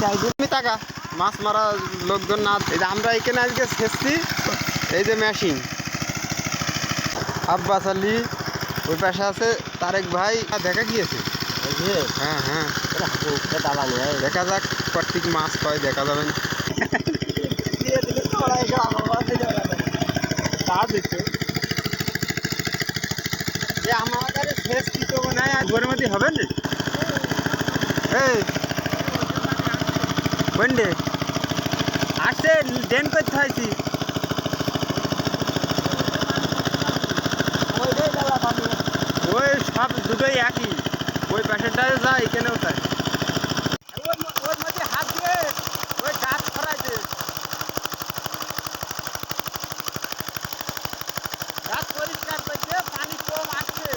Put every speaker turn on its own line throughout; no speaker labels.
টাকা মাছ মারা লোকজন না, এই যে আমরা এখানে আজকে ছেড়ছি, এই যে মেশিন আব্বাস আলী, ওই পাশে আছে তারেক ভাই, দেখা গিয়েছে। হ্যাঁ হ্যাঁ, দেখা যাক প্রত্যেক মাছ পাই, দেখা যাবে না। আমাদের শেষ কি তো নাই ঘরের মধ্যে হবে না। এই বন্ডে আসছে ডেন করতে হয়েছি, ওই সব দুটোই একই, ওই প্যাসেন্টারে যায় এখানেও তাই। ওর মধ্যে হাত দিয়ে ওই গাছ ফরাইছে, গাছ পরিষ্কার করছে, পানি কম আসছে।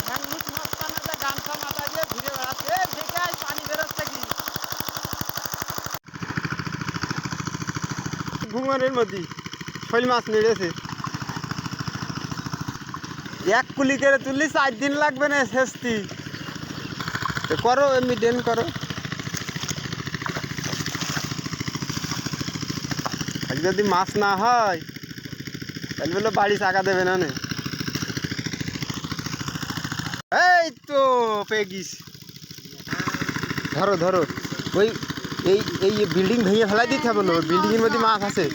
হ্যান্ডলুট মাঝখানে যে গামছা মাথা দিয়ে ঘুরে বেড়াচ্ছে, দেখে আজ পানি বেরোচ্ছে কি ঘুমানোর মধ্যে শৈল মাছ নেড়েছে। এক কুলি করে তুললি 4 দিন লাগবে না শেষটি। করো এমনি ডেন করো, আজ যদি মাছ না হয় তাহলে বললো বাড়ি চাকা দেবে না। এই তো পেয়ে গিস, ধরো ধরো, ওই এই এই বিল্ডিং ভেঙে ফেলাই দিতে হবে, বিল্ডিং এর মধ্যে মাছ আছে।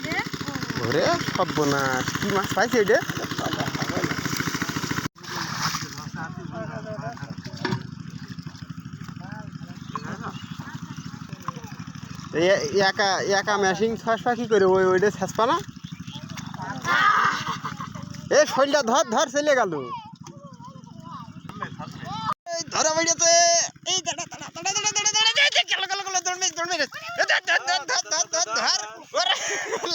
ওরে সব না, কি মাছ পাইছে এটা? একা একা মেশিন ছাসপা কি করে, ওইটা ছাসপা না। এ শৈলটা ধর ধর, চলে গেল, ধরা বেড়েছে। এই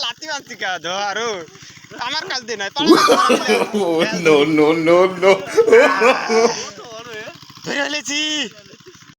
লাঠি মারছি কা ধর, আমার কাজ দিয়ে নাই ধরে ফেলেছি।